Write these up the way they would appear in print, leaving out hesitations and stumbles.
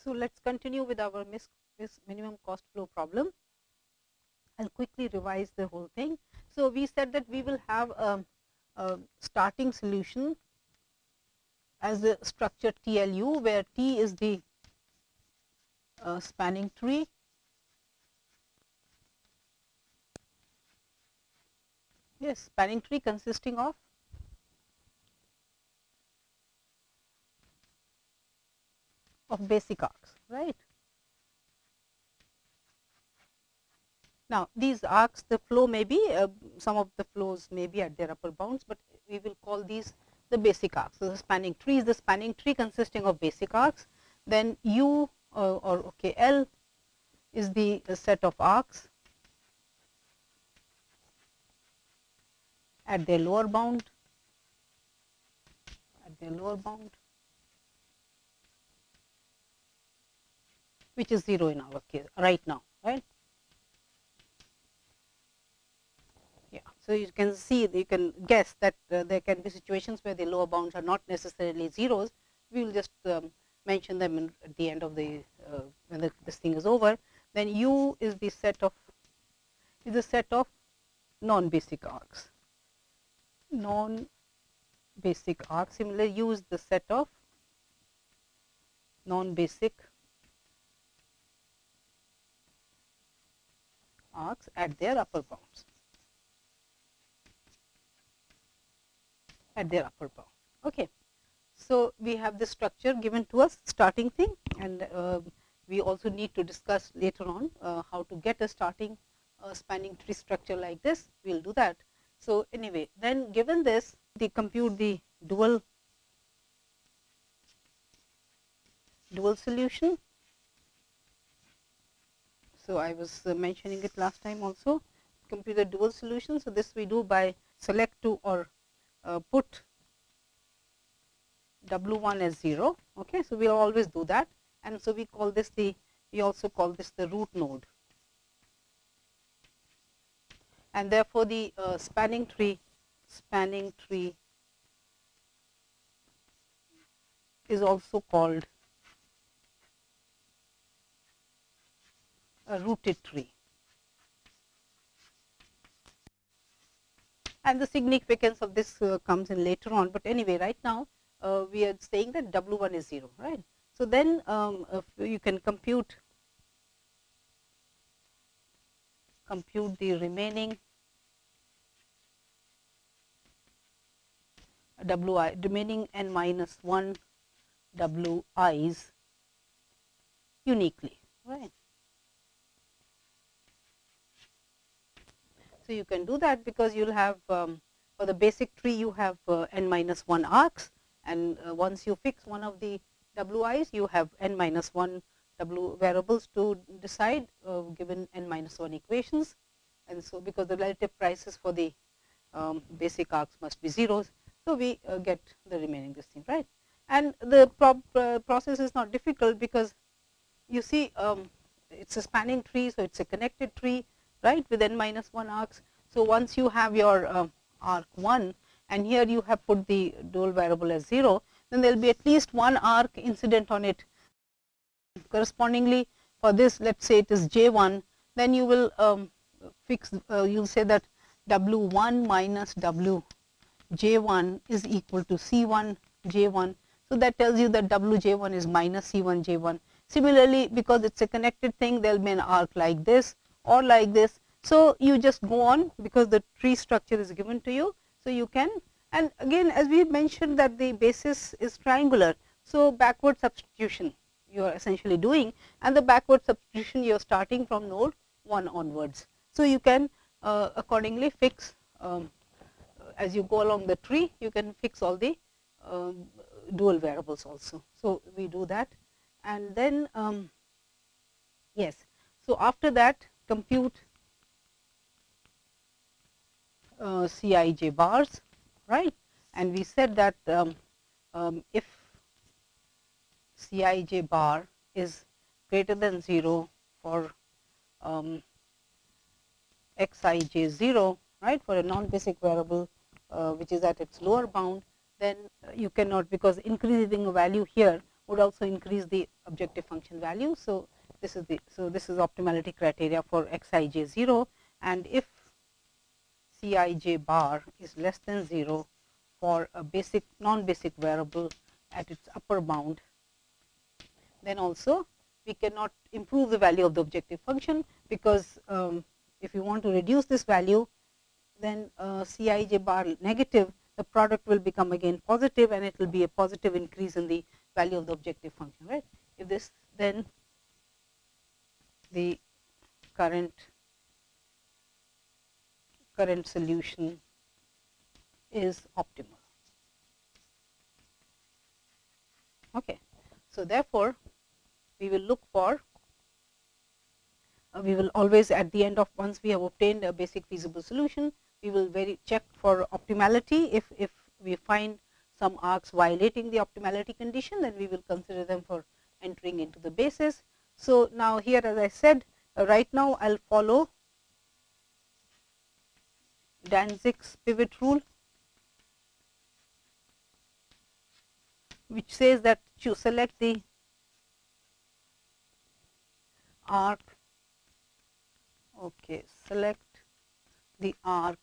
So, let us continue with our minimum cost flow problem. I will quickly revise the whole thing. So, we said that we will have a starting solution as a structure TLU, where T is the spanning tree, yes, spanning tree consisting of basic arcs, right. Now, these arcs, the flow may be some of the flows may be at their upper bounds, but we will call these the basic arcs. So, the spanning tree is the spanning tree consisting of basic arcs. Then U or okay, L is the set of arcs at their lower bound, which is 0 in our case right now, right. Yeah. So, you can see, you can guess that there can be situations where the lower bounds are not necessarily zeros. We will just mention them at the end of the when this thing is over. Then U is the set of non-basic arcs. Similarly, U is the set of non-basic arcs at their upper bounds. Okay. So, we have this structure given to us, starting thing, and we also need to discuss later on how to get a starting spanning tree structure like this. We will do that. So, anyway, then given this, they compute the dual solution. So, I was mentioning it last time also, compute the dual solution. So, this we do by select to or put W1 as 0. Okay. So, we will always do that, and so we call this we also call this the root node, and therefore, the spanning tree is also called a rooted tree. And the significance of this comes in later on, but anyway, right now we are saying that W1 is 0, right. So, then you can compute the remaining remaining n minus 1 Wi's uniquely, right. So, you can do that because you will have for the basic tree you have n minus 1 arcs, and once you fix one of the Wi's, you have n minus 1 W variables to decide given n minus 1 equations. And so, because the relative prices for the basic arcs must be zeros, so we get the remaining this thing, right. And the process is not difficult, because you see it is a spanning tree, so it is a connected tree, right, with n minus 1 arcs. So, once you have your arc 1 and here you have put the dual variable as 0, then there will be at least one arc incident on it. Correspondingly, for this, let us say it is J1, then you will fix, you will say that W1 minus WJ1 is equal to C1 J1. So, that tells you that WJ1 is minus C1 J1. Similarly, because it is a connected thing, there will be an arc like this or like this. So, you just go on, because the tree structure is given to you. So, you can, and again as we mentioned that the basis is triangular. So, backward substitution you are essentially doing, and the backward substitution you are starting from node 1 onwards. So, you can accordingly fix as you go along the tree, you can fix all the dual variables also. So, we do that, and then yes. So, after that compute Cij bars, right, and we said that if Cij bar is greater than 0 for Xij 0, right, for a non-basic variable which is at its lower bound, then you cannot, because increasing a value here would also increase the objective function value. So this is optimality criteria for Xij 0, and if Cij bar is less than 0 for a basic non-basic variable at its upper bound, then also we cannot improve the value of the objective function, because if you want to reduce this value, then Cij bar negative, the product will become again positive, and it will be a positive increase in the value of the objective function, right. If this, then the current solution is optimal. Okay. So therefore, we will look for we will always, at the end of, once we have obtained a basic feasible solution, we will check for optimality. If we find some arcs violating the optimality condition, then we will consider them for entering into the basis. So now here, as I said, right now I will follow Danzig's pivot rule, which says that to select the arc, select the arc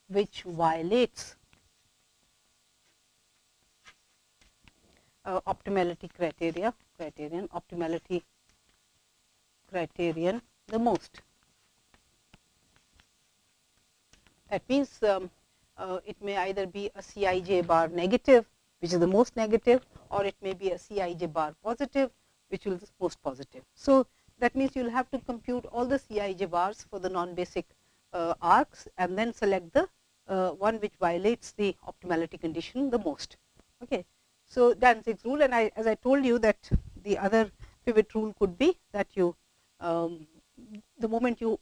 which violates optimality criterion the most. That means it may either be a Cij bar negative, which is the most negative, or it may be a Cij bar positive, which will be the most positive. So that means you will have to compute all the Cij bars for the non-basic arcs, and then select the one which violates the optimality condition the most. Okay. So Danzig's rule, and as I told you that the other pivot rule could be that you the moment you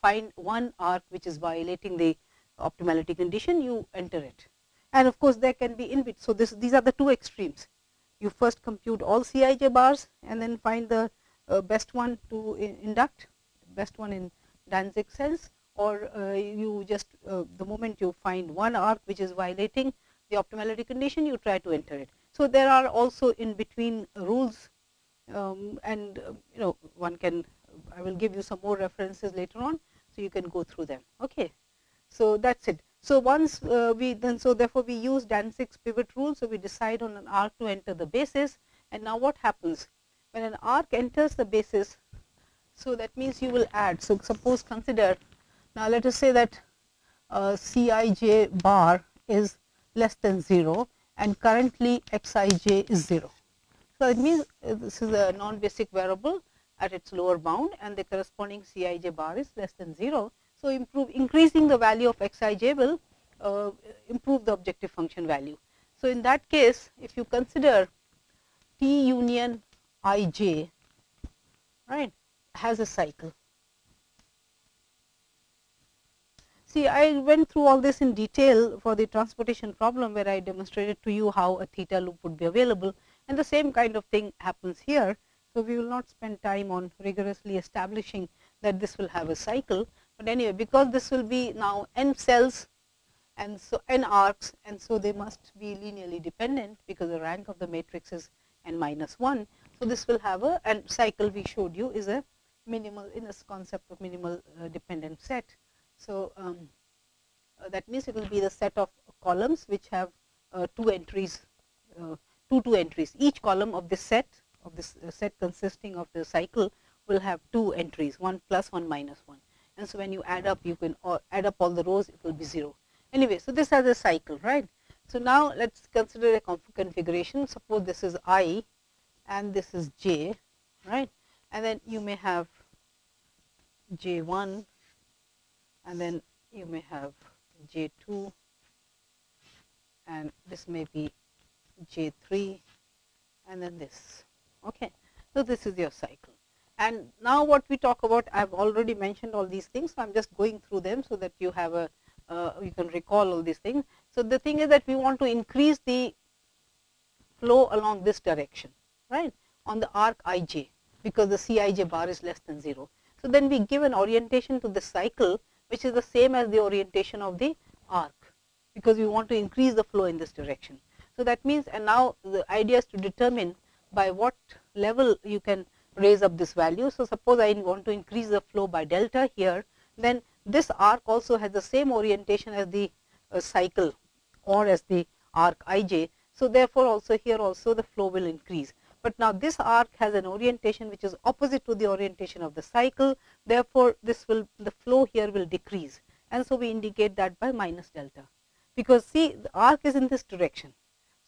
find one arc which is violating the optimality condition, you enter it. And of course, there can be in between. So these are the two extremes. You first compute all Cij bars and then find the best one to induct, best one in Danzig sense, or you just the moment you find one arc which is violating the optimality condition, you try to enter it. So there are also in between rules, and one can, I will give you some more references later on, so you can go through them. Okay. So that's it. So once therefore we use Danzig's pivot rule. So we decide on an arc to enter the basis, and now what happens when an arc enters the basis? So that means you will add. So suppose, consider, now let us say that Cij bar is less than 0, and currently Xij is 0. So it means this is a non-basic variable at its lower bound, and the corresponding Cij bar is less than 0. So increasing the value of Xij will improve the objective function value. So in that case, if you consider T union Ij, right, has a cycle. See, I went through all this in detail for the transportation problem, where I demonstrated to you how a theta loop would be available, and the same kind of thing happens here. So we will not spend time on rigorously establishing that this will have a cycle, but anyway, because this will be now n cells and so n arcs, and so they must be linearly dependent, because the rank of the matrix is n minus 1. So this will have a, and cycle we showed you is a minimal, in this concept of minimal dependent set. So that means it will be the set of columns which have two entries, two entries. Each column of this set consisting of the cycle will have two entries, 1 plus 1 minus 1. And so when you add up, you can add up all the rows, it will be 0. Anyway, so this has a cycle, right? So now let's consider a configuration. Suppose this is I and this is J, right? And then you may have J1, and then you may have J2, and this may be J3, and then this. Okay. So this is your cycle. And now what we talk about, I have already mentioned all these things, so I am just going through them so that you have a you can recall all these things. So the thing is that we want to increase the flow along this direction, right, on the arc Ij, because the Cij bar is less than 0. So then we give an orientation to the cycle which is the same as the orientation of the arc, because we want to increase the flow in this direction. So, that means, and now the idea is to determine by what level you can raise up this value. So, suppose I want to increase the flow by delta here, then this arc also has the same orientation as the cycle or as the arc ij. So, therefore, also here also the flow will increase, but now this arc has an orientation which is opposite to the orientation of the cycle. Therefore, this will, the flow here will decrease, and so we indicate that by minus delta, because see the arc is in this direction.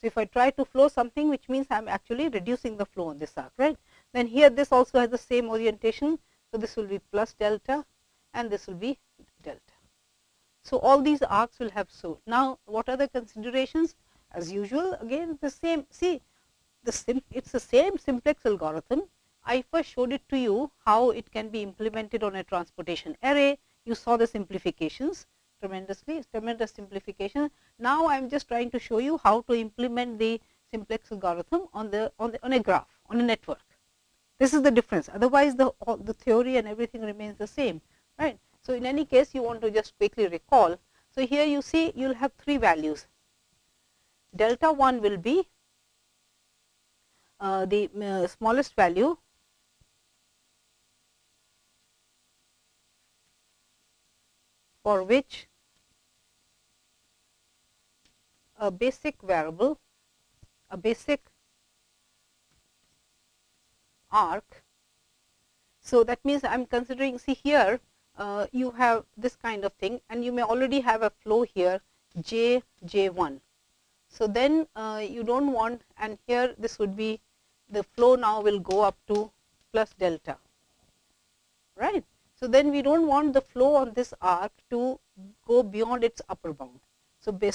So, if I try to flow something, which means I am actually reducing the flow on this arc, right. Then here this also has the same orientation. So, this will be plus delta and this will be delta. So, all these arcs will have. So, now what are the considerations? As usual, again the same, see it is the same simplex algorithm. I first showed it to you how it can be implemented on a transportation array. You saw the simplifications, tremendous simplification. Now, I am just trying to show you how to implement the simplex algorithm on a graph, on a network. This is the difference, otherwise the theory and everything remains the same, right. So, in any case you want to just quickly recall. So, here you see you will have 3 values. Delta 1 will be the smallest value for which a basic variable, a basic arc. So, that means I am considering, see here you have this kind of thing, and you may already have a flow here j1. So, then you do not want, and here this would be the flow now will go up to plus delta, right. So, then we do not want the flow on this arc to go beyond its upper bound. So, we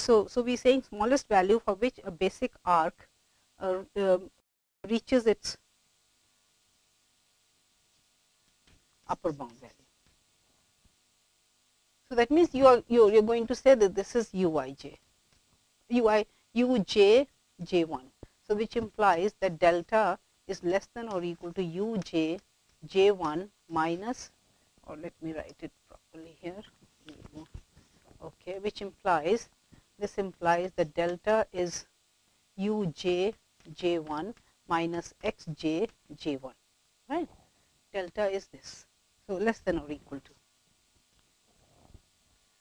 are saying smallest value for which a basic arc reaches its upper bound value. So, that means you are going to say that this is uij j1. So, which implies that delta is less than or equal to uj j1 minus, or let me write it properly here, okay, which implies, this implies that delta is uj j1 minus xj j1, right. Delta is this. So, less than or equal to.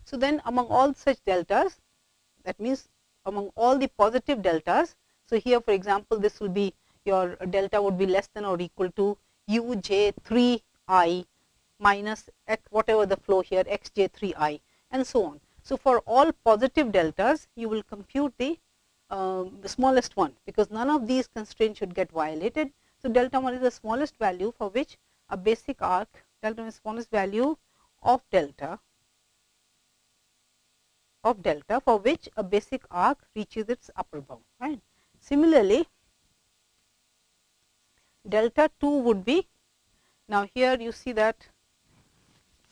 So, then among all such deltas, that means among all the positive deltas. So, here for example, this will be your delta would be less than or equal to uj3i minus x, whatever the flow here xj3i, and so on. So, for all positive deltas you will compute the smallest one, because none of these constraints should get violated. So, delta 1 is the smallest value for which a basic arc, delta is smallest value of delta for which a basic arc reaches its upper bound, right. Similarly, delta 2 would be, now here you see that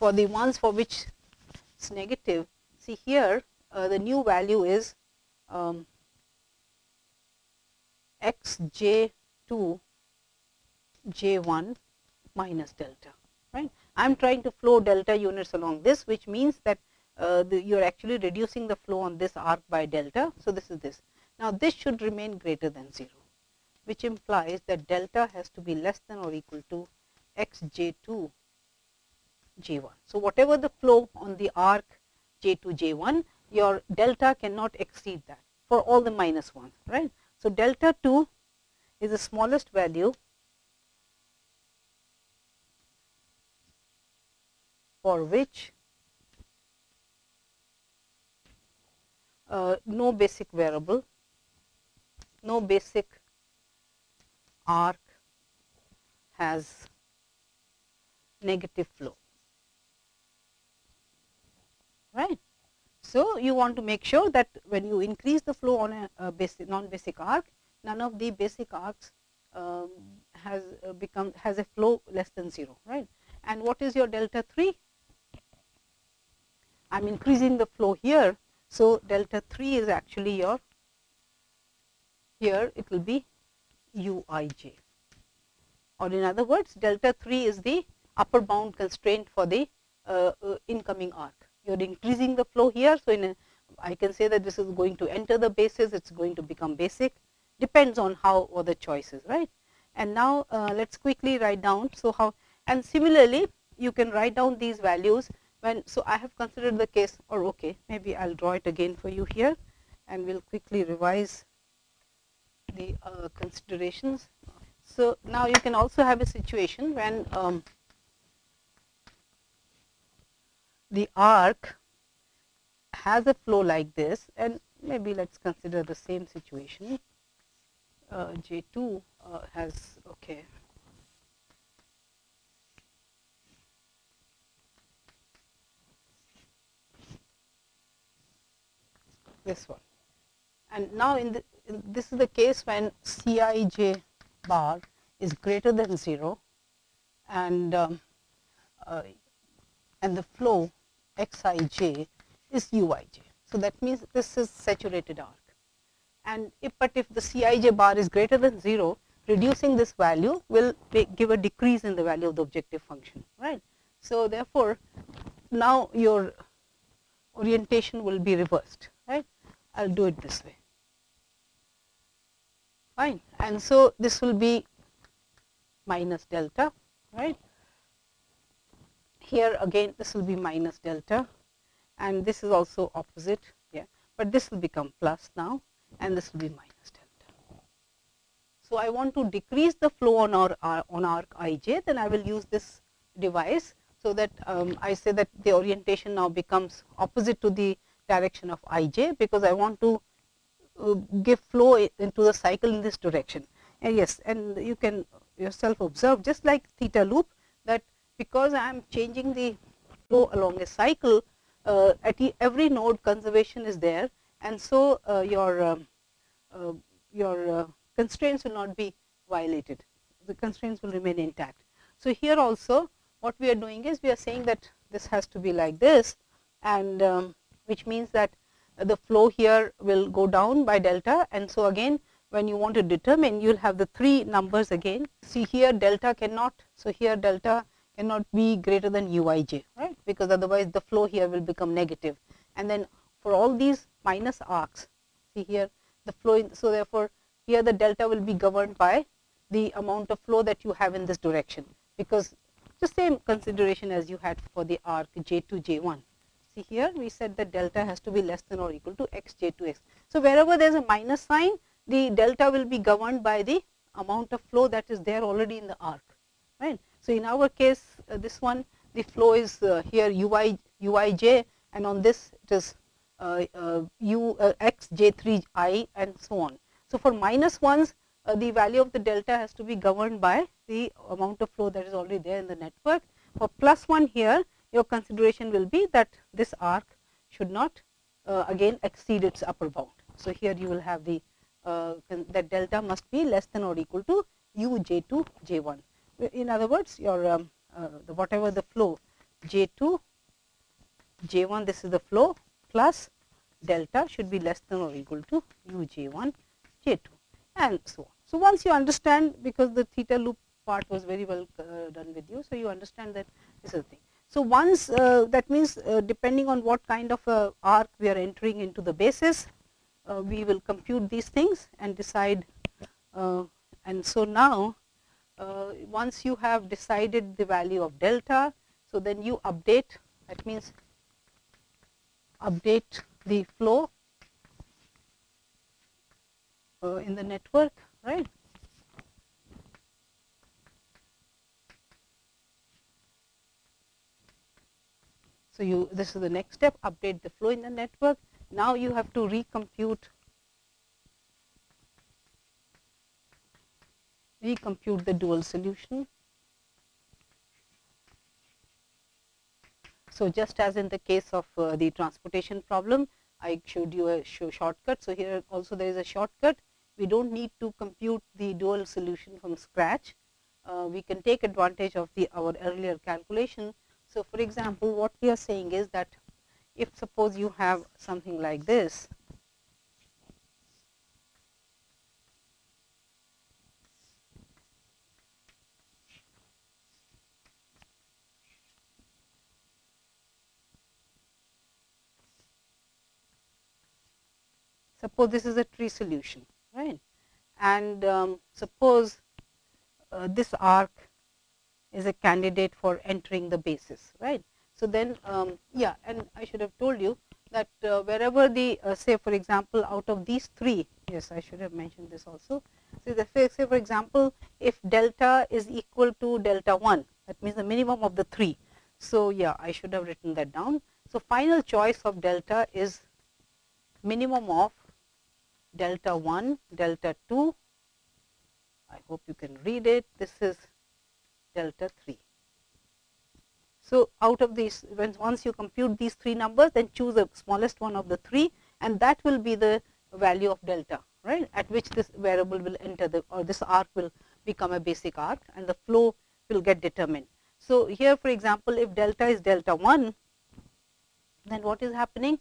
for the ones for which it is negative, see here the new value is xj2 j1 minus delta, right. I am trying to flow delta units along this, which means that you are actually reducing the flow on this arc by delta. So, this is this. Now, this should remain greater than 0, which implies that delta has to be less than or equal to xj2 j1. So, whatever the flow on the arc j2 j1, your delta cannot exceed that for all the minus ones, right. So, delta 2 is the smallest value for which no basic variable, no basic arc has negative flow, right. So, you want to make sure that when you increase the flow on a basic non-basic arc, none of the basic arcs has a flow less than 0, right. And what is your delta 3? I am increasing the flow here. So, delta 3 is actually your, here it will be uij, or in other words delta 3 is the upper bound constraint for the incoming arc. You are increasing the flow here. So, in I can say that this is going to enter the basis, it's going to become basic, depends on how or the choice is, right. And now let's quickly write down. So how, and similarly you can write down these values when, so I have considered the case, or okay, maybe I'll draw it again for you here and we'll quickly revise the considerations. So now you can also have a situation when the arc has a flow like this, and maybe let's consider the same situation. J2 has, okay, this one. And now this is the case when Cij bar is greater than 0, and uh, and the flow Xij is Uij. So that means this is saturated arc. And if the Cij bar is greater than 0, reducing this value will give a decrease in the value of the objective function, right. So therefore now your orientation will be reversed, right. I'll do it this way, fine. And so this will be minus delta, right. Here again this will be minus delta, and this is also opposite, yeah, but this will become plus now, and this will be minus delta. So I want to decrease the flow on arc Ij, then I will use this device, so that I say that the orientation now becomes opposite to the direction of Ij, because I want to give flow into the cycle in this direction. And yes, and you can yourself observe, just like theta loop, that because I am changing the flow along a cycle, at every node conservation is there, and so your constraints will not be violated, the constraints will remain intact. So here also what we are doing is we are saying that this has to be like this, and which means that the flow here will go down by delta. And so again when you want to determine, you will have the 3 numbers again. See here delta cannot, so here delta cannot be greater than Uij, right, because otherwise the flow here will become negative. And then for all these minus arcs, see here the flow in, so therefore here the delta will be governed by the amount of flow that you have in this direction, because the same consideration as you had for the arc J2 J1. See here we said that delta has to be less than or equal to xj to x. So wherever there is a minus sign, the delta will be governed by the amount of flow that is there already in the arc, right. So in our case this one, the flow is here Uij, and on this it is xj3i and so on. So for minus ones, the value of the delta has to be governed by the amount of flow that is already there in the network. For plus 1 here, your consideration will be that this arc should not again exceed its upper bound. So here you will have the that delta must be less than or equal to uj2 j1. In other words, your whatever the flow j2 j1, this is the flow, plus delta should be less than or equal to uj1 j2, and so on. So once you understand, because the theta loop part was very well done with you, so you understand that this is the thing. So once that means depending on what kind of arc we are entering into the basis, we will compute these things and decide. And so now once you have decided the value of delta, so then you update, that means update the flow in the network, right. So you, this is the next step, update the flow in the network. Now you have to recompute the dual solution. So just as in the case of the transportation problem, I showed you a shortcut. So here also there is a shortcut. We don't need to compute the dual solution from scratch. We can take advantage of our earlier calculation. So for example, what we are saying is that if suppose you have something like this, suppose this is a tree solution, right, and suppose this arc is a candidate for entering the basis, right. So then yeah, and I should have told you that wherever the say for example out of these three, yes, I should have mentioned this also. So say for example, if delta is equal to delta 1, that means the minimum of the three. So yeah, I should have written that down. So final choice of delta is minimum of delta 1, delta 2. I hope you can read it. This is delta 3. So out of these, once you compute these three numbers, then choose the smallest one of the three, and that will be the value of delta, right, at which this variable will enter the, or this arc will become a basic arc, and the flow will get determined. So here for example, if delta is delta 1, then what is happening?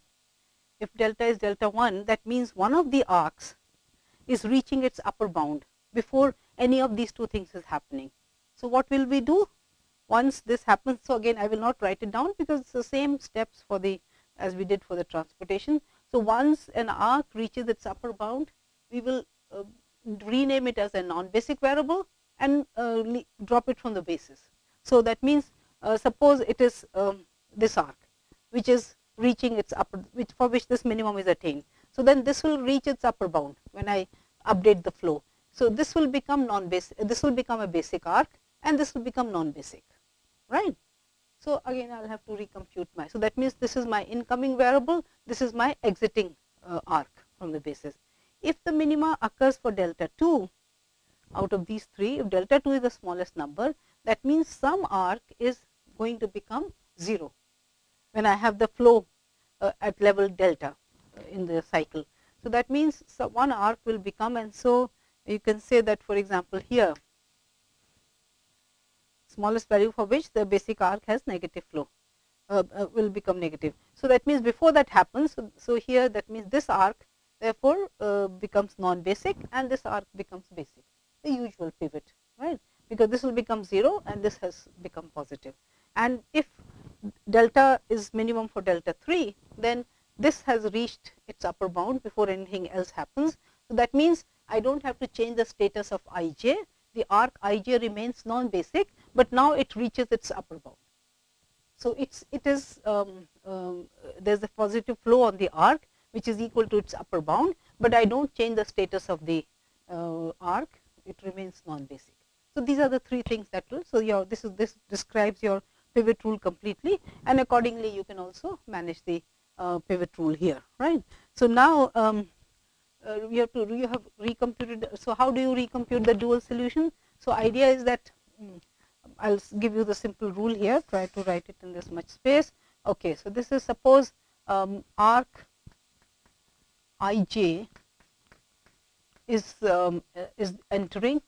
If delta is delta 1, that means one of the arcs is reaching its upper bound before any of these two things is happening. So what will we do? Once this happens, so again I will not write it down because it's the same steps for the, as we did for the transportation. So once an arc reaches its upper bound, we will rename it as a non-basic variable and drop it from the basis. So that means suppose it is this arc which is reaching its upper, which for which this minimum is attained. So then this will reach its upper bound when I update the flow. So this will become non-basic, this will become a basic arc, and this will become non-basic, right. So again I will have to recompute my, so that means this is my incoming variable, this is my exiting arc from the basis. If the minima occurs for delta 2 out of these three, if delta 2 is the smallest number, that means some arc is going to become 0 when I have the flow at level delta in the cycle. So that means one arc will become, and so you can say that for example here smallest value for which the basic arc has negative flow will become negative. So that means before that happens, so here that means this arc therefore becomes non-basic and this arc becomes basic, the usual pivot, right, because this will become 0 and this has become positive. And if delta is minimum for delta 3, then this has reached its upper bound before anything else happens. So that means I don't have to change the status of ij, the arc ij remains non-basic, but now it reaches its upper bound. So it is there's a positive flow on the arc which is equal to its upper bound, but I don't change the status of the arc, it remains non-basic. So these are the three things that will, so your this describes your pivot rule completely, and accordingly you can also manage the pivot rule here, right. So now you have recomputed. So how do you recompute the dual solution? So idea is that I'll give you the simple rule here, try to write it in this much space. Okay, so this is suppose arc ij is entering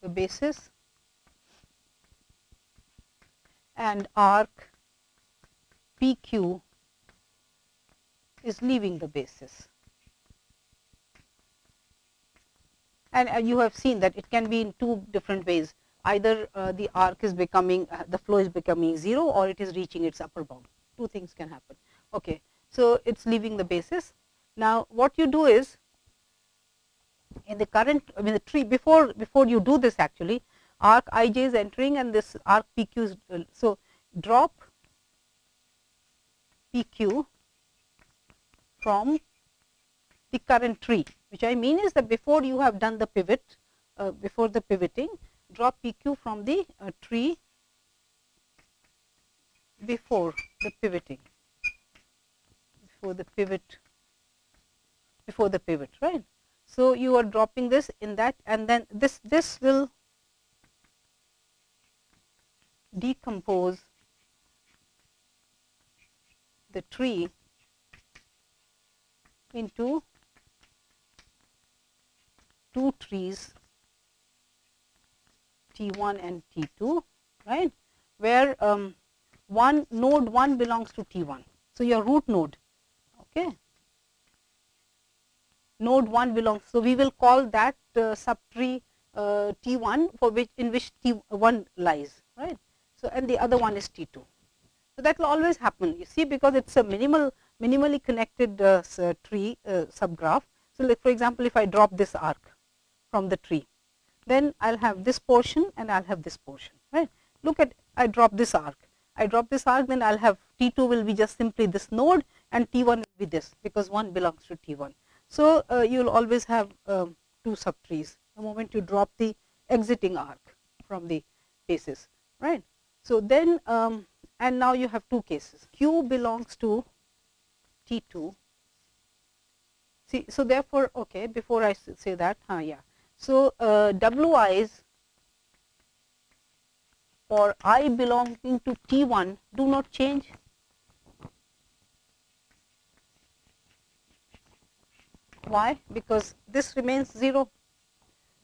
the basis and arc PQ is leaving the basis. And you have seen that it can be in two different ways. Either the arc is becoming, the flow is becoming 0, or it is reaching its upper bound. Two things can happen. Okay, so it's leaving the basis. Now, what you do is, in the current, I mean the tree, before you do this actually, arc ij is entering and this arc PQ is, so drop PQ from the current tree, which I mean is that before you have done the pivot, before the pivoting, drop PQ from the tree before the pivoting, before the pivot, right. So you are dropping this in that, and then this will decompose the tree into two trees, T1 and T2, right, where node 1 belongs to T1. So your root node, okay, node 1 belongs, so we will call that subtree T1 for which, in which T1 lies, right. So and the other one is T2. So that will always happen, you see, because it's a minimal minimally connected tree subgraph. So, like for example, if I drop this arc from the tree, then I will have this portion and I will have this portion, right. Look at, I drop this arc, then I will have T2 will be just simply this node and T1 will be this, because 1 belongs to T1. So, you will always have 2 subtrees the moment you drop the exiting arc from the basis, right. So, then and now you have 2 cases, Q belongs to T2. See, so therefore, okay, before I say that, yeah. So, Wi's for I belonging to T1 do not change. Why? Because this remains 0.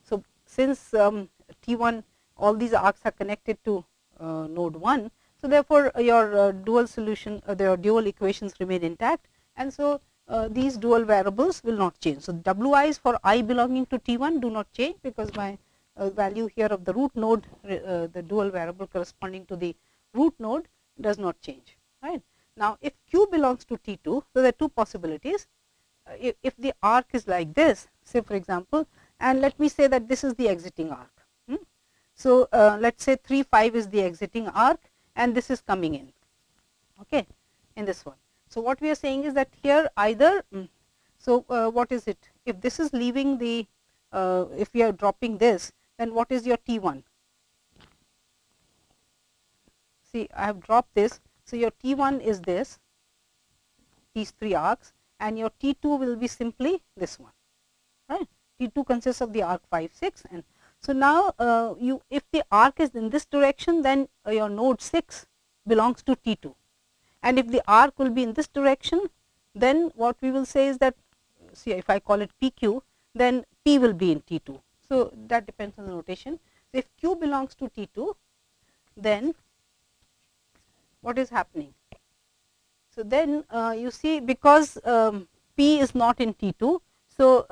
So, since T1, all these arcs are connected to node 1. So, therefore, your dual solution, your dual equations remain intact, and so these dual variables will not change. So, Wi's for I belonging to T1 do not change, because my value here of the root node, the dual variable corresponding to the root node does not change, right. Now, if Q belongs to T2, so there are 2 possibilities. If the arc is like this, say for example, and let me say that this is the exiting arc. So, let us say 3, 5 is the exiting arc and this is coming in, okay, in this one. So, what we are saying is that here either, so what is it? If this is leaving the, if we are dropping this, then what is your T1? See, I have dropped this. So, your T1 is this, these 3 arcs, and your T2 will be simply this one, right. T2 consists of the arc 5, 6, and so now you, if the arc is in this direction, then your node 6 belongs to T2, and if the arc will be in this direction, then what we will say is that, see, if I call it PQ, then P will be in T2. So, that depends on the notation. So, if Q belongs to T2, then what is happening? So, then you see, because P is not in T2, so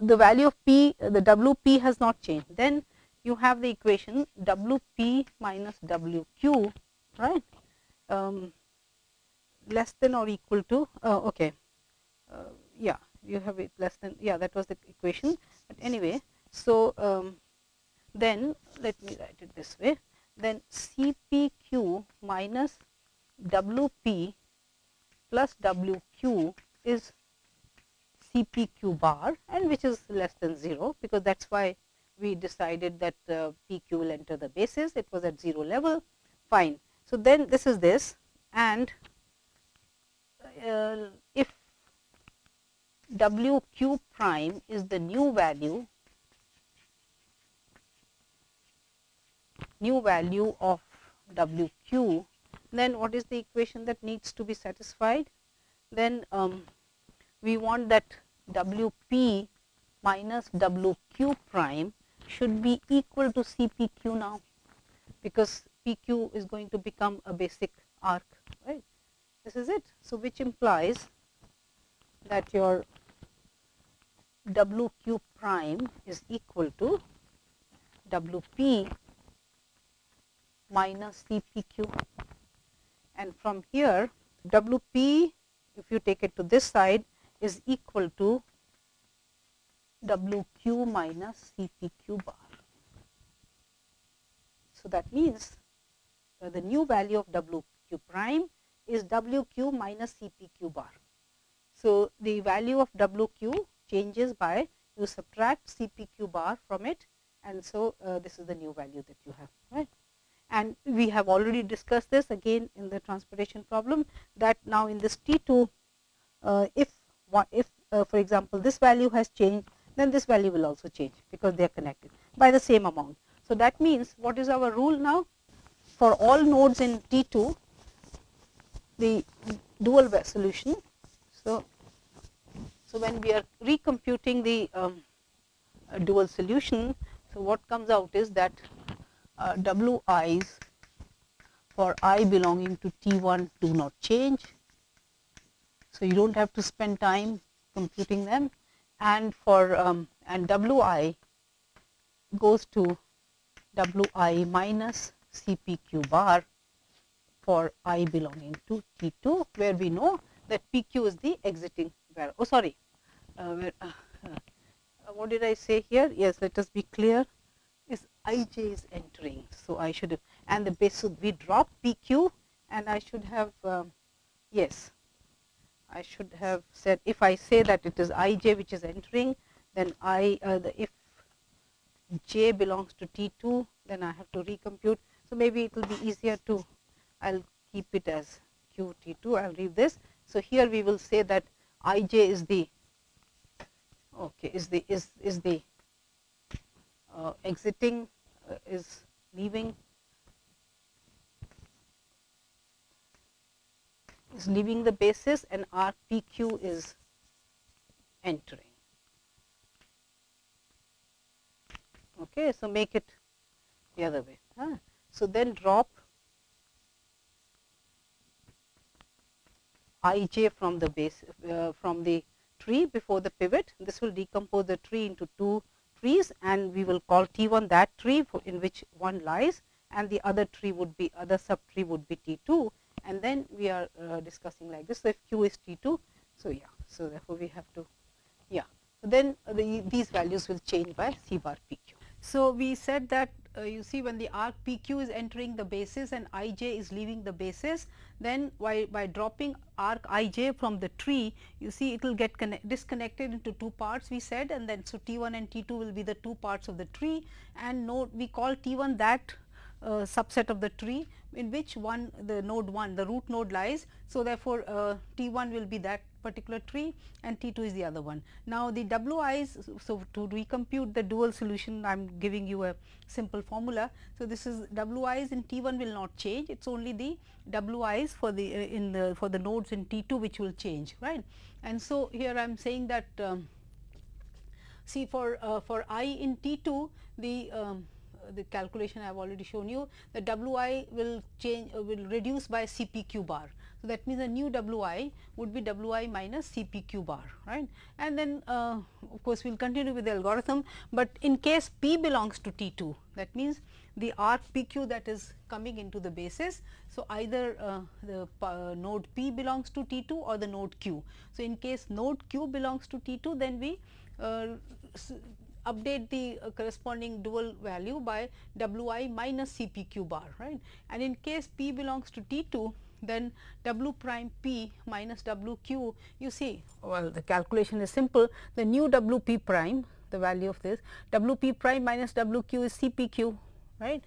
the value of P, the WP has not changed. Then you have the equation WP minus WQ, right, less than or equal to, okay, yeah, you have it less than, yeah, that was the equation, but anyway. So, then let me write it this way, then CPQ minus WP plus WQ is CPQ bar, and which is less than 0, because that is why we decided that PQ will enter the basis, it was at 0 level, fine. So, then this is this, and if WQ prime is the new value of WQ, then what is the equation that needs to be satisfied? Then we want that WP minus WQ prime should be equal to CPQ now, because PQ is going to become a basic arc, right. This is it. So, which implies that your WQ prime is equal to WP minus CPQ, and from here WP, if you take it to this side, is equal to WQ minus CPQ bar. So, that means the new value of WQ prime is WQ minus CPQ bar. So, the value of WQ changes by you subtract CPQ bar from it, and so this is the new value that you have, right. And we have already discussed this again in the transportation problem, that now in this T2, if for example, this value has changed, then this value will also change, because they are connected by the same amount. So, that means what is our rule now? For all nodes in T2, the dual solution. So, when we are recomputing the dual solution, so what comes out is that Wi's for I belonging to T1 do not change. So, you do not have to spend time computing them, and for and Wi goes to Wi minus CPQ bar for I belonging to T2, where we know that PQ is the exiting variable. Oh, sorry, what did I say here? Yes, let us be clear. Is Ij is entering. So I should have, and the base, so we drop PQ, and I should have, yes, I should have said, if I say that it is Ij which is entering, then if j belongs to T2, then I have to recompute. So maybe it will be easier to, I'll keep it as QT2, I'll leave this. So here we will say that Ij is the, okay, is the exiting, is leaving the basis, and arc PQ is entering. Okay, so make it the other way. So then drop Ij from the base, from the tree before the pivot. This will decompose the tree into two trees, and we will call T1 that tree in which one lies, and the other tree would be, other subtree would be T2, and then we are discussing like this. So if Q is T2, so yeah, so therefore we have to, yeah, so then these values will change by C bar PQ. So we said that you see, when the arc PQ is entering the basis and Ij is leaving the basis, then by dropping arc Ij from the tree, you see it will get disconnected into two parts, we said, and then so T1 and T2 will be the two parts of the tree, and node, we call T1 that subset of the tree in which one, the node 1, the root node lies. So therefore T1 will be that particular tree and T2 is the other one. Now the Wi's, so to recompute the dual solution, I am giving you a simple formula. So this is Wi's in T1 will not change, it is only the Wi's for the for the nodes in T2 which will change, right. And so here I am saying that see, for I in T2, the calculation I have already shown you, the Wi will change, will reduce by CPQ bar. So that means a new Wi would be Wi minus CPQ bar, right. And then of course we will continue with the algorithm, but in case P belongs to T2, that means the arc PQ that is coming into the basis. So either the node P belongs to T2 or the node Q. So in case node Q belongs to T2, then we update the corresponding dual value by Wi minus CPQ bar, right. And in case P belongs to T2, then W prime P minus WQ, you see, well, the calculation is simple. The new WP prime, the value of this WP prime minus WQ is CPQ, right,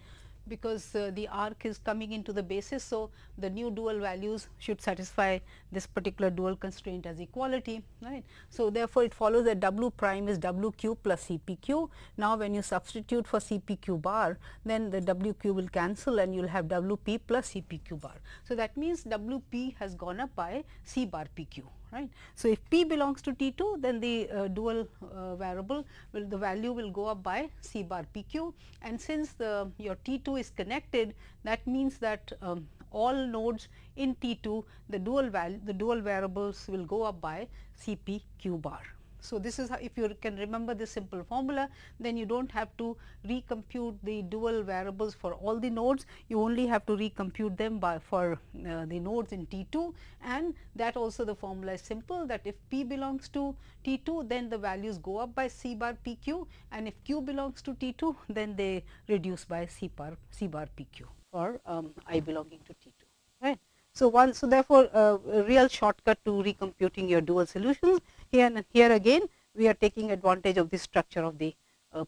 because the arc is coming into the basis. So the new dual values should satisfy this particular dual constraint as equality, right. So therefore it follows that W prime is WQ plus CPQ. Now when you substitute for CPQ bar, then the WQ will cancel and you will have WP plus CPQ bar. So that means WP has gone up by C bar PQ, right. So if P belongs to T2, then the dual variable will, the value will go up by C bar PQ, and since your T2 is connected, that means that all nodes in T2, the dual variables will go up by CPQ bar. So this is how, if you can remember this simple formula, then you do not have to recompute the dual variables for all the nodes, you only have to recompute them by for the nodes in T2, and that also the formula is simple, that if P belongs to T2, then the values go up by C bar PQ, and if Q belongs to T2, then they reduce by C bar PQ for I belonging to T2, right. So so therefore a real shortcut to recomputing your dual solutions. Here and here again we are taking advantage of the structure of the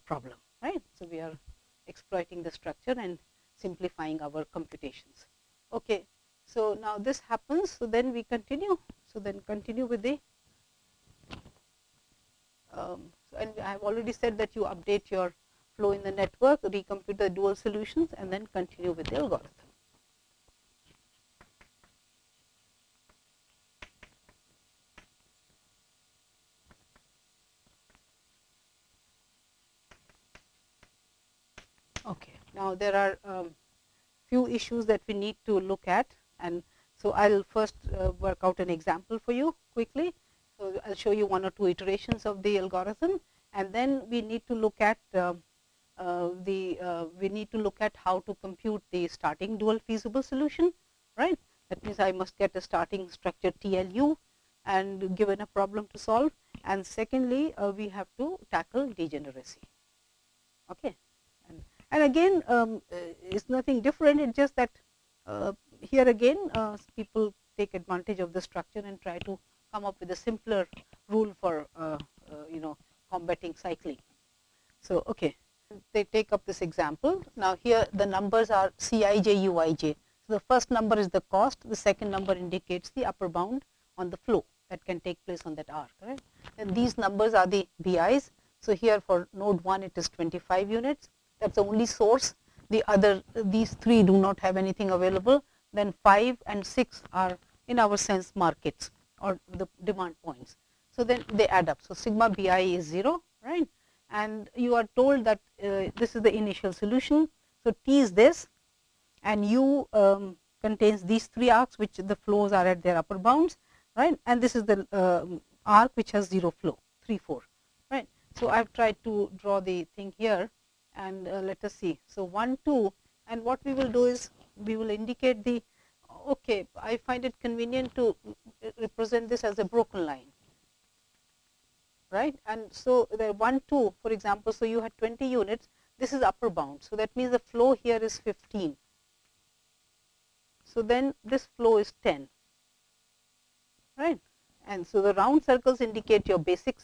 problem, right. So we are exploiting the structure and simplifying our computations. Okay. So now this happens, so then we continue. So then continue with the and I have already said that you update your flow in the network, recompute the dual solutions, and then continue with the algorithm. Okay. Now there are few issues that we need to look at, and so I will first work out an example for you quickly. So I will show you one or two iterations of the algorithm, and then we need to look at how to compute the starting dual feasible solution, right. That means I must get a starting structure TLU, and given a problem to solve, and secondly we have to tackle degeneracy. Okay. And again it's nothing different, it's just that here again people take advantage of the structure and try to come up with a simpler rule for combating cycling. So okay, they take up this example. Now here the numbers are Cij, Uij. So the first number is the cost, the second number indicates the upper bound on the flow that can take place on that arc, right? And these numbers are the BIs. So here for node 1 it is 25 units, that is the only source. The other, these 3 do not have anything available. Then 5 and 6 are in our sense markets or the demand points. So then they add up. So sigma BI is 0, right? And you are told that this is the initial solution. So T is this, and U contains these 3 arcs which the flows are at their upper bounds, right? And this is the arc which has 0 flow, 3, 4, right? So I have tried to draw the thing here, and let us see. So 1, 2, and what we will do is we will indicate the, okay, I find it convenient to represent this as a broken line, right? And so the 1, 2, for example, so you had 20 units, this is upper bound. So that means the flow here is 15. So then this flow is 10, right? And so the round circles indicate your basic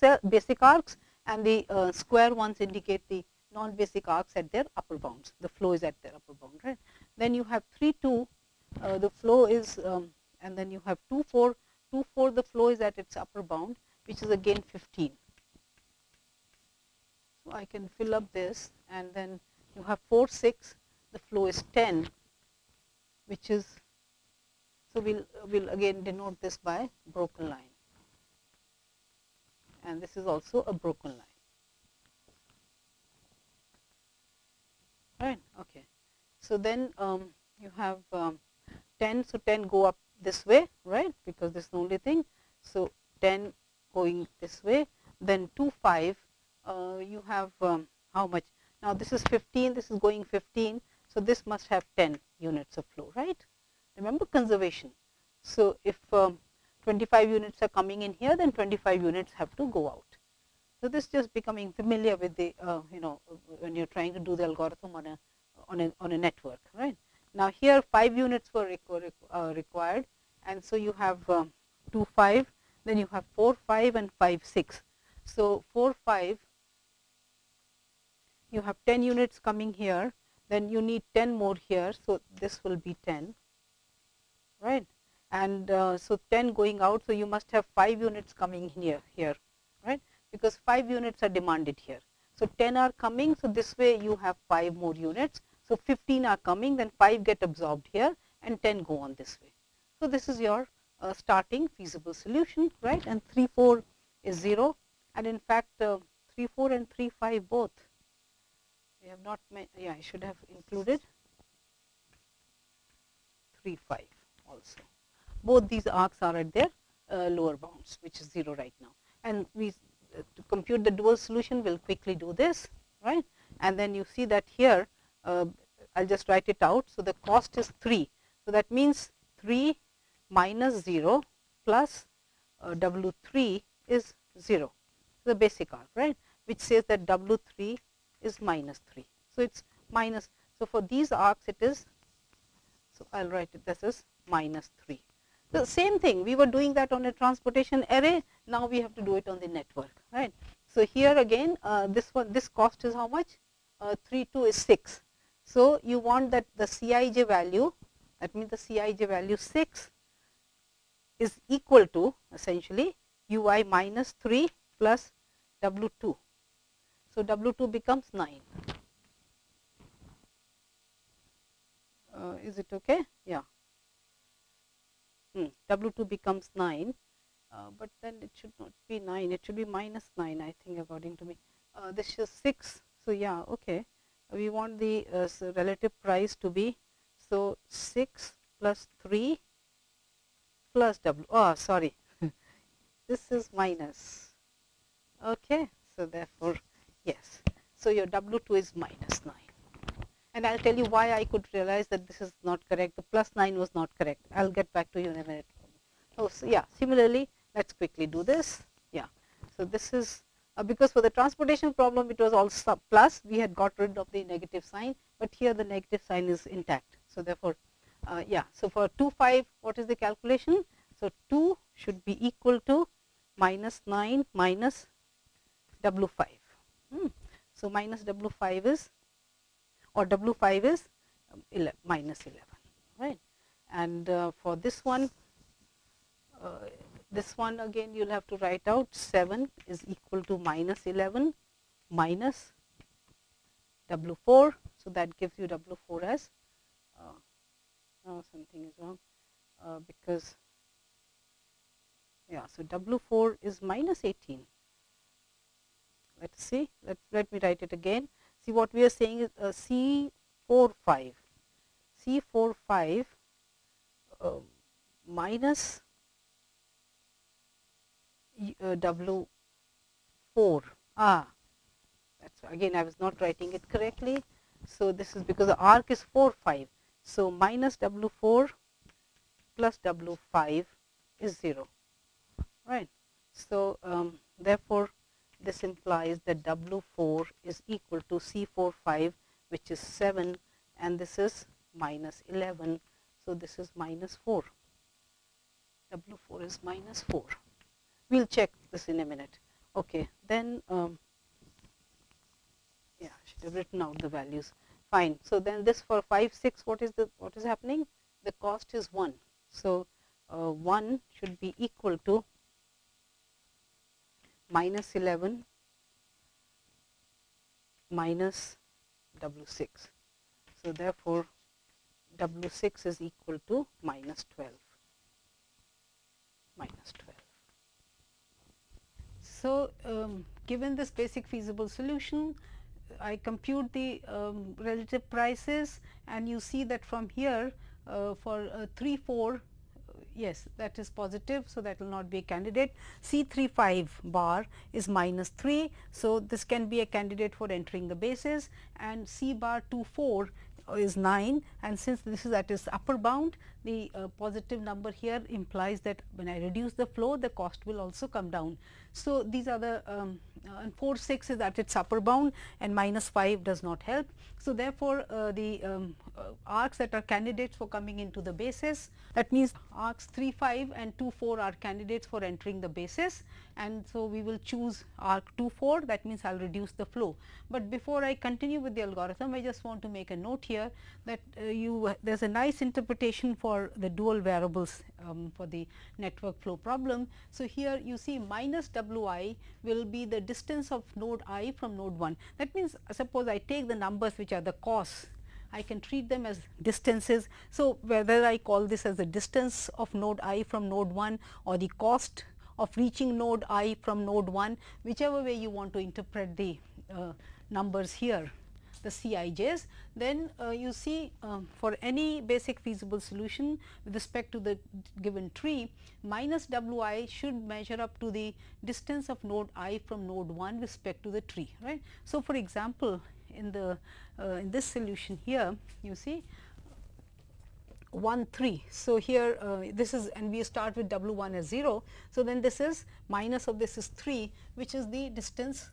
arcs, and the square ones indicate the non-basic arcs at their upper bounds. The flow is at their upper bound, right? Then you have 3, 2, the flow is, and then you have 2, 4, 2, 4, the flow is at its upper bound, which is again 15. So I can fill up this, and then you have 4, 6, the flow is 10, which is, so we'll again denote this by broken line, and this is also a broken line, right? Okay. So then you have 10, so 10 go up this way, right, because this is the only thing. So 10 going this way, then 2, 5, you have how much? Now this is 15, this is going 15, so this must have 10 units of flow, right? Remember conservation. So if 25 units are coming in here, then 25 units have to go out. So this just becoming familiar with the when you're trying to do the algorithm on a network, right? Now here 5 units were required, and so you have 2, 5, then you have 4, 5, and 5, 6. So 4, 5, you have 10 units coming here, then you need 10 more here, so this will be 10, right? And so 10 going out, so you must have 5 units coming here, right? Because 5 units are demanded here. So 10 are coming, so this way you have 5 more units. So 15 are coming, then 5 get absorbed here, and 10 go on this way. So this is your starting feasible solution, right? And 3, 4 is 0, and in fact 3, 4 and 3, 5 both. We have not I should have included 3, 5 also. Both these arcs are at their lower bounds, which is 0 right now. And we to compute the dual solution, we'll quickly do this, right? And then you see that here, I'll just write it out. So the cost is 3. So that means 3 minus 0 plus W3 is 0, the basic arc, right? Which says that W3 is minus 3. So it's minus. So for these arcs it is, so I'll write it, this is minus 3. The same thing, we were doing that on a transportation array, now we have to do it on the network, right? So here again, this cost is how much? 3, 2 is 6. So you want that the Cij value, that means the Cij value 6 is equal to essentially Ui minus 3 plus W2. So W2 becomes 9. Is it okay? Yeah. W2 becomes 9, but then it should not be 9, it should be minus 9, I think, according to me. This is 6, so yeah, okay. We want the relative price to be, so 6 plus 3 plus W, oh sorry, this is minus, okay. So therefore, yes, so your W2 is minus 9. And I'll tell you why I could realize that this is not correct. The plus 9 was not correct. I'll get back to you in a minute. Oh, so yeah. Similarly, let us quickly do this. Yeah. So, this is because for the transportation problem it was also plus, we had got rid of the negative sign, but here the negative sign is intact. So, therefore, yeah. So, for 2 5 what is the calculation? So, 2 should be equal to minus 9 minus W 5. So, minus W 5 is, or W 5 is minus 11, right. And for this one again you will have to write out 7 is equal to minus 11 minus W 4. So, that gives you W 4 as something is wrong because yeah. So, W 4 is minus 18. Let us see, let me write it again. See, what we are saying is C 4 5 minus W 4. That's again I was not writing it correctly. So, this is because the arc is 4 5. So, minus W 4 plus W 5 is 0, right. So, therefore, this implies that W 4 is equal to C 4 5, which is 7, and this is minus 11. So, this is minus 4. W 4 is minus 4. We will check this in a minute. Okay. Then, yeah, I should have written out the values. Fine. So, then this for 5 6, what is happening? The cost is 1. So, 1 should be equal to minus 11 minus W 6. So, therefore, W 6 is equal to minus 12. So, given this basic feasible solution, I compute the relative prices, and you see that from here for 3 4, yes, that is positive. So, that will not be a candidate. C 3 5 bar is minus 3. So, this can be a candidate for entering the basis, and C bar 2 4 is 9, and since this is at its upper bound, the positive number here implies that when I reduce the flow, the cost will also come down. So, these are the and 4 6 is at its upper bound, and minus 5 does not help. So, therefore, the arcs that are candidates for coming into the basis, that means arcs 3 5 and 2 4 are candidates for entering the basis, and so we will choose arc 2 4, that means I will reduce the flow. But before I continue with the algorithm, I just want to make a note here that there is a nice interpretation for the dual variables for the network flow problem. So, here you see minus W I will be the distance of node I from node 1. That means, suppose I take the numbers which are the costs, I can treat them as distances. So, whether I call this as the distance of node I from node 1 or the cost of reaching node I from node 1, whichever way you want to interpret the numbers here, theCij's, then you see for any basic feasible solution with respect to the given tree, minus Wi should measure up to the distance of node I from node 1 with respect to the tree, right. So, for example, in the in this solution here, you see 1 3. So, here this is, and we start with W 1 as 0. So, then this is minus of this is 3, which is the distance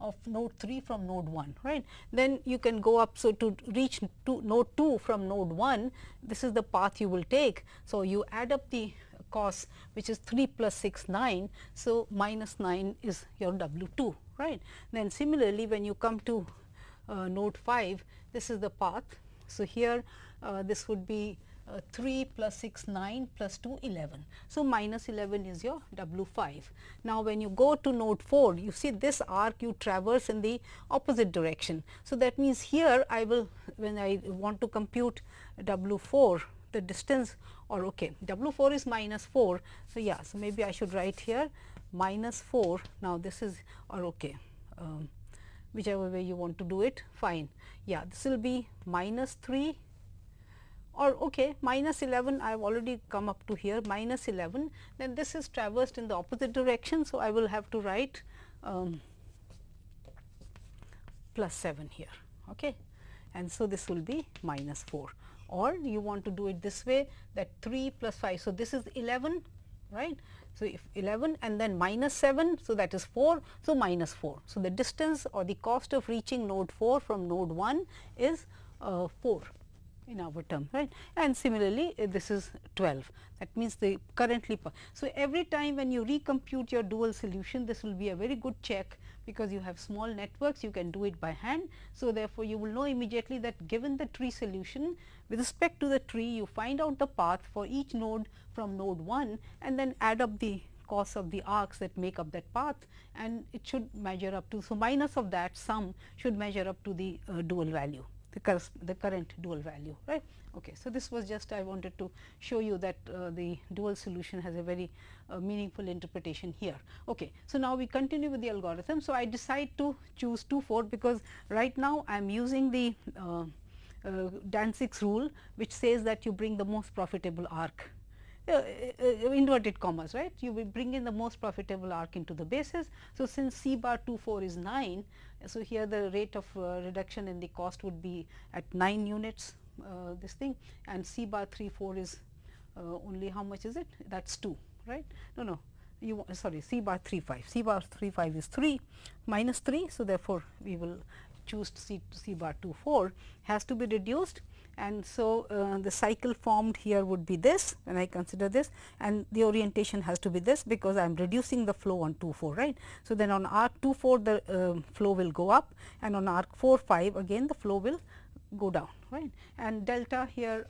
of node 3 from node 1, right. Then you can go up. So, to reach to node 2 from node 1, this is the path you will take. So, you add up the cost, which is 3 plus 6 9. So, minus 9 is your W 2, right. Then similarly, when you come to node 5, this is the path. So, here this would be 3 plus 6 9 plus 2 11. So, minus 11 is your W 5. Now, when you go to node 4, you see this arc you traverse in the opposite direction. So, that means here I will, when I want to compute W 4, the distance, or okay, W 4 is minus 4. So, yeah, so maybe I should write here minus 4. Now, this is, or okay, whichever way you want to do it, fine. Yeah, this will be minus 3, or okay, minus 11. I have already come up to here, minus 11. Then this is traversed in the opposite direction. So, I will have to write plus 7 here, okay. And so, this will be minus 4, or you want to do it this way, that 3 plus 5. So, this is 11, right. So, if 11 and then minus 7, so that is 4, so minus 4. So, the distance or the cost of reaching node 4 from node 1 is 4 in our term, right. And similarly, this is 12, that means the currently. So, every time when you recompute your dual solution, this will be a very good check, because you have small networks, you can do it by hand. So, therefore, you will know immediately that given the tree solution, with respect to the tree, you find out the path for each node from node 1 and then add up the cost of the arcs that make up that path, and it should measure up to. So, minus of that sum should measure up to the dual value, the current dual value, right. Okay. So, this was just I wanted to show you that the dual solution has a very meaningful interpretation here. Okay. So, now we continue with the algorithm. So, I decide to choose 2 4, because right now I am using the Danzig's rule, which says that you bring the most profitable arc, inverted commas, right. You will bring in the most profitable arc into the basis. So, since C bar 2 4 is 9, so here the rate of reduction in the cost would be at 9 units, this thing, and C bar 3 4 is only how much is it? That is 2, right. No, you sorry, C bar 3 5, C bar 3 5 is 3 minus 3. So, therefore, we will choose C bar 2 4 has to be reduced, and so the cycle formed here would be this when I consider this, and the orientation has to be this, because I am reducing the flow on 2 4, right. So, then on arc 2 4 the flow will go up, and on arc 4 5 again the flow will go down, right. And delta here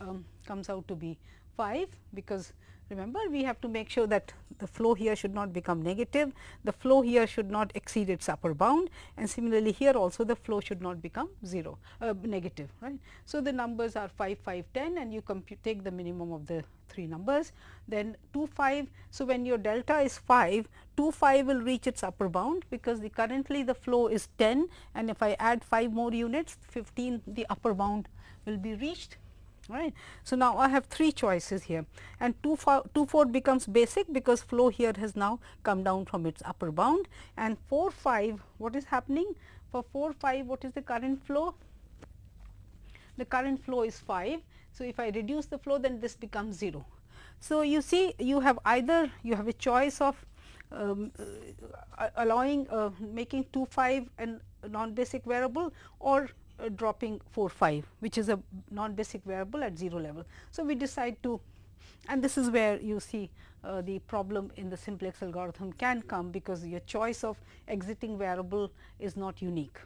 comes out to be 5, because remember we have to make sure that the flow here should not become negative, the flow here should not exceed its upper bound, and similarly here also the flow should not become 0 negative, right. So, the numbers are 5 5 10, and you take the minimum of the 3 numbers, then 2 5. So, when your delta is 5, 2 5 will reach its upper bound, because currently the flow is 10, and if I add 5 more units, 15, the upper bound will be reached, right. So, now I have 3 choices here, and 2 4 becomes basic, because flow here has now come down from its upper bound, and 4 5, what is happening for 4 5, what is the current flow? The current flow is 5. So, if I reduce the flow, then this becomes 0. So, you see you have either you have a choice of allowing making 2 5 and non basic variable, or dropping 4 5, which is a non basic variable at 0 level. So, we decide to, and this is where you see the problem in the simplex algorithm can come, because your choice of exiting variable is not unique.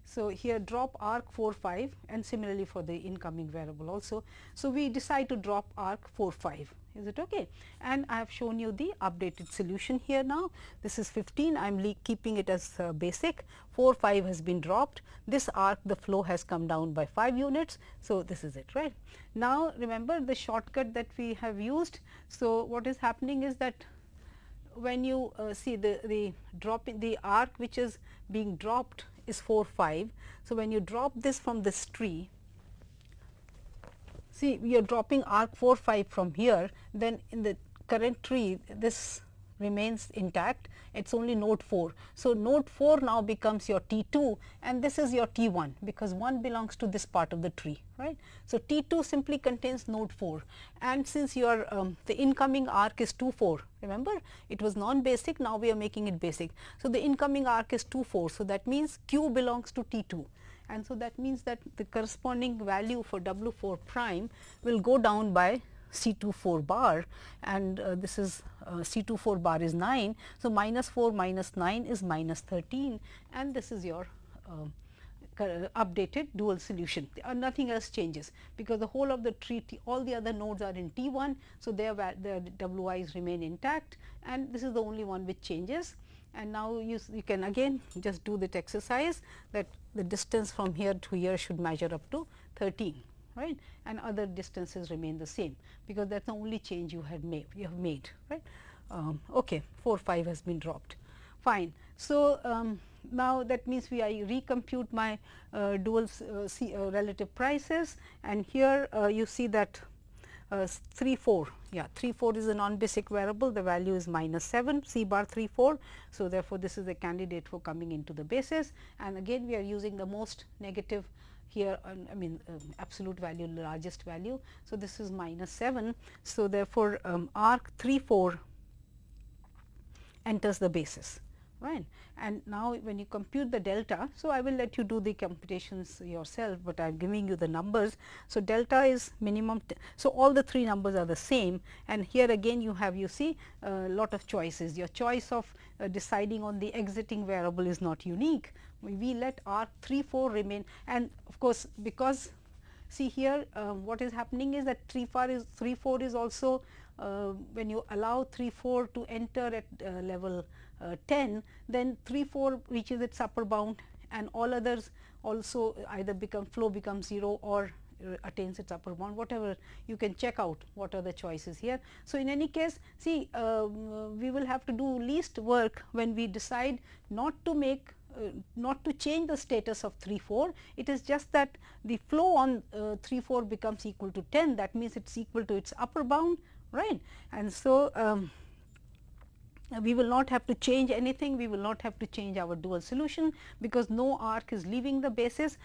So, here drop arc 4 5, and similarly for the incoming variable also. So, we decide to drop arc 4 5, is it okay? And I have shown you the updated solution here now. This is 15, I am keeping it as basic, 4 5 has been dropped, this arc the flow has come down by 5 units. So, this is it, right. Now, remember the shortcut that we have used. So, what is happening is that when you see the drop in the arc which is being dropped is 4 5. So, when you drop this from this tree, see we are dropping arc 4 5 from here, then in the current tree this remains intact, it is only node 4. So, node 4 now becomes your T 2, and this is your T 1, because 1 belongs to this part of the tree, right. So, T 2 simply contains node 4, and since your the incoming arc is 2 4, remember it was non basic, now we are making it basic. So, the incoming arc is 2 4. So, that means Q belongs to T 2, and so that means that the corresponding value for W 4 prime will go down by C 2 4 bar, and this is C 2 4 bar is 9. So, minus 4 minus 9 is minus 13, and this is your updated dual solution. Nothing else changes, because the whole of the tree, all the other nodes are in T 1. So, their Wi's remain intact, and this is the only one which changes. And now you can again just do that exercise, that the distance from here to here should measure up to 13, right, and other distances remain the same, because that is the only change you have made, right. Okay, 4 5 has been dropped, fine. So, now that means I recompute my dual relative prices, and here you see that 3 4, yeah, 3 4 is a non basic variable, the value is minus 7 C bar 3 4. So, therefore, this is a candidate for coming into the basis, and again we are using the most negative here, I mean absolute value, largest value. So, this is minus 7. So, therefore, arc 3 4 enters the basis, right. And now when you compute the delta, so I will let you do the computations yourself, but I am giving you the numbers. So, delta is minimum. So, all the three numbers are the same, and here again you have, you see, a lot of choices. Your choice of deciding on the exiting variable is not unique. We let arc 3 4 remain, and of course, because see here what is happening is that 3 4 is also when you allow 3 4 to enter at level 10, then 3 4 reaches its upper bound, and all others also either flow becomes 0 or attains its upper bound, whatever. You can check out what are the choices here. So, in any case, see, we will have to do least work when we decide not to make not to change the status of 3 4. It is just that the flow on 3 4 becomes equal to 10, that means it is equal to its upper bound, right. And so, we will not have to change anything, we will not have to change our dual solution, because no arc is leaving the basis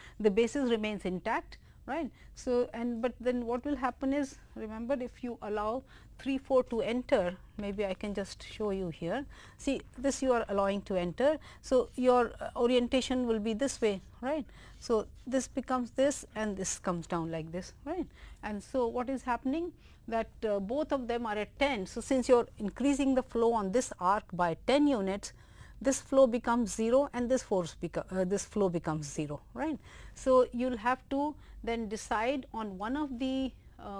remains intact, right. So, but then what will happen is, remember, if you allow 3 4 to enter, maybe I can just show you here. See, this you are allowing to enter. So, your orientation will be this way, right. So, this becomes this and this comes down like this, right. And so, what is happening that both of them are at 10. So, since you are increasing the flow on this arc by 10 units, this flow becomes 0 and this this flow becomes 0, right. So, you will have to then decide on one of the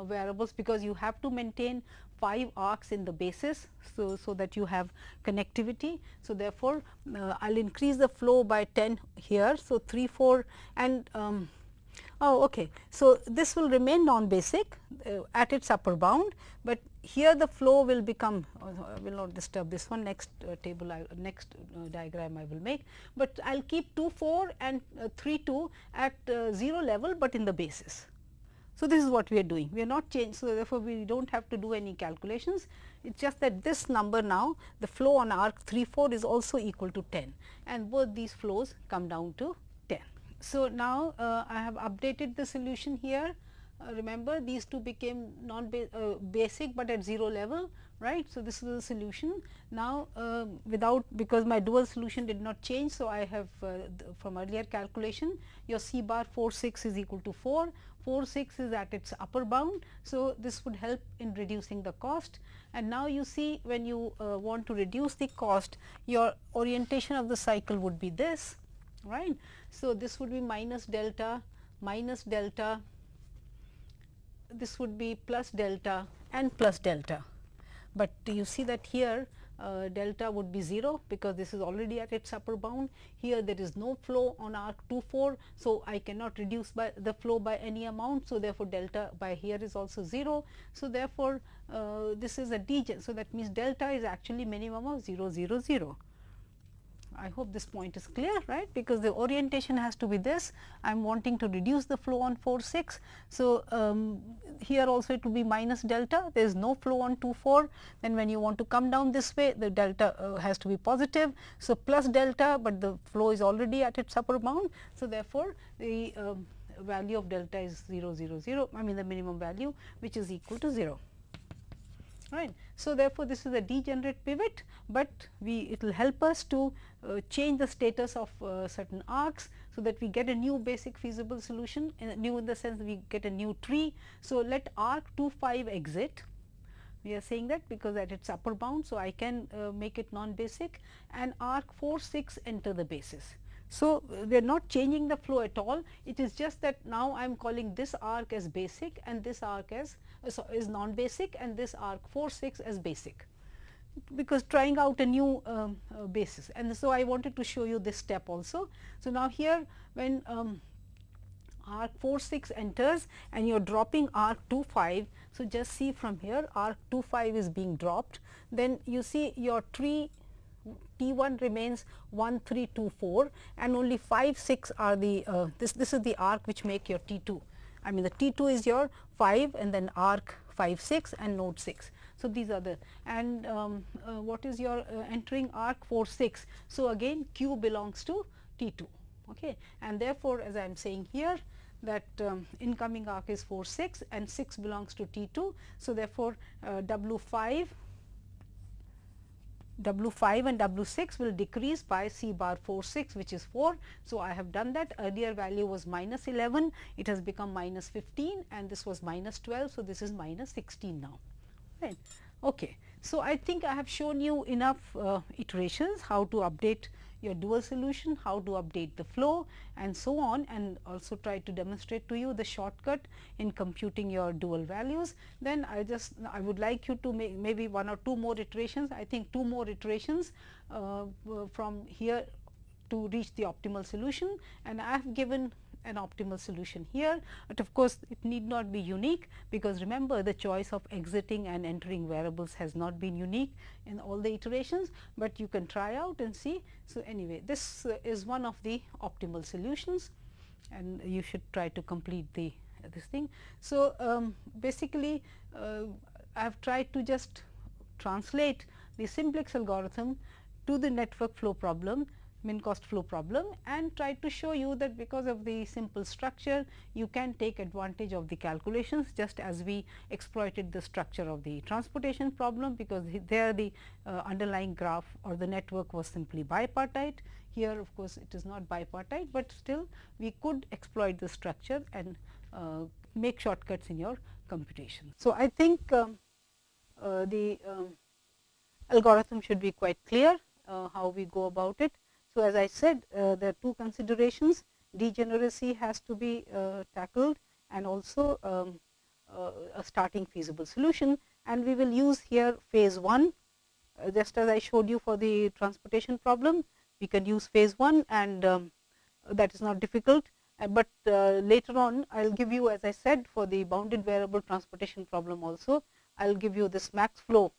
variables, because you have to maintain 5 arcs in the basis. So, that you have connectivity. So, therefore, I will increase the flow by 10 here. So, 3 4 and okay. So, this will remain non-basic at its upper bound, but here the flow will become I will not disturb this one, next table next diagram I will make, but I will keep 2 4 and 3 2 at 0 level, but in the basis. So, this is what we are doing, we are not changing. So, therefore, we do not have to do any calculations, it is just that this number now, the flow on arc 3 4 is also equal to 10, and both these flows come down to 10. So, now I have updated the solution here. Remember, these two became basic, but at 0 level, right. So, this is the solution. Now, because my dual solution did not change. So, I have from earlier calculation, your C bar 4 6 is equal to 4, 4 6 is at its upper bound. So, this would help in reducing the cost, and now you see, when you want to reduce the cost, your orientation of the cycle would be this, right. So, this would be minus delta, this would be plus delta and plus delta. But you see that here delta would be 0, because this is already at its upper bound. Here there is no flow on arc 2 4. So, I cannot reduce by the flow by any amount. So, therefore, delta by here is also 0. So, therefore, this is a degen. So, that means delta is actually minimum of 0 0 0. I hope this point is clear, right, because the orientation has to be this. I am wanting to reduce the flow on 4 6. So, here also it will be minus delta, there is no flow on 2 4. Then when you want to come down this way, the delta has to be positive. So, plus delta, but the flow is already at its upper bound. So, therefore, the value of delta is 0 0 0, I mean the minimum value, which is equal to 0. Right. So, therefore, this is a degenerate pivot, but it will help us to change the status of certain arcs. So, that we get a new basic feasible solution, new in the sense we get a new tree. So, let arc 2 5 exit, we are saying that because at its upper bound. So, I can make it non-basic, and arc 4 6 enter the basis. So, we are not changing the flow at all, it is just that now I am calling this arc as basic and this arc as is non-basic, and this arc 4 6 as basic, because trying out a new basis. And so, I wanted to show you this step also. So, now here when arc 4 6 enters and you are dropping arc 2 5. So, just see from here arc 2 5 is being dropped, then you see your tree T 1 remains 1 3 2 4, and only 5 6 are the this is the arc which make your T 2. I mean the T 2 is your 5 and then arc 5 6 and node 6. So, these are the, and what is your entering arc 4 6. So, again Q belongs to T 2, okay. And therefore, as I am saying here that incoming arc is 4 6 and 6 belongs to T 2. So, therefore, W 5 W5 and W6 will decrease by C bar 4 6, which is 4. So, I have done that. Earlier value was minus 11, it has become minus 15, and this was minus 12. So, this is minus 16 now, right. Okay. So, I think I have shown you enough iterations how to update your dual solution, how to update the flow and so on, and also try to demonstrate to you the shortcut in computing your dual values. Then I would like you to make maybe 1 or 2 more iterations. I think 2 more iterations from here to reach the optimal solution, and I have given an optimal solution here, but of course, it need not be unique, because remember the choice of exiting and entering variables has not been unique in all the iterations, but you can try out and see. So, anyway, this is one of the optimal solutions, and you should try to complete the this thing. So, basically I have tried to just translate the simplex algorithm to the network flow problem, min cost flow problem, and try to show you that because of the simple structure you can take advantage of the calculations, just as we exploited the structure of the transportation problem, because there the underlying graph or the network was simply bipartite. Here of course, it is not bipartite, but still we could exploit the structure and make shortcuts in your computation. So, I think the algorithm should be quite clear how we go about it. So, as I said, there are 2 considerations: degeneracy has to be tackled, and also a starting feasible solution, and we will use here phase 1, just as I showed you for the transportation problem. We can use phase 1, and that is not difficult, but later on I will give you, as I said, for the bounded variable transportation problem also, I will give you this max flow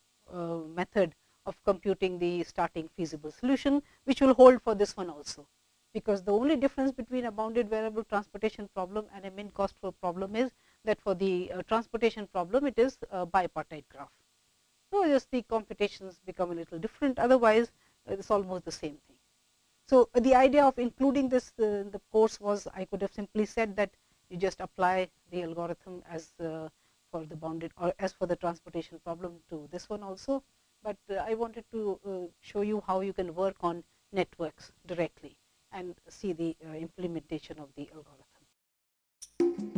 method of computing the starting feasible solution, which will hold for this one also, because the only difference between a bounded variable transportation problem and a min cost flow problem is that for the transportation problem it is a bipartite graph. So, just the computations become a little different, otherwise it is almost the same thing. So, the idea of including this in the course was, I could have simply said that you just apply the algorithm as for the bounded or as for the transportation problem to this one also, but I wanted to show you how you can work on networks directly and see the implementation of the algorithm.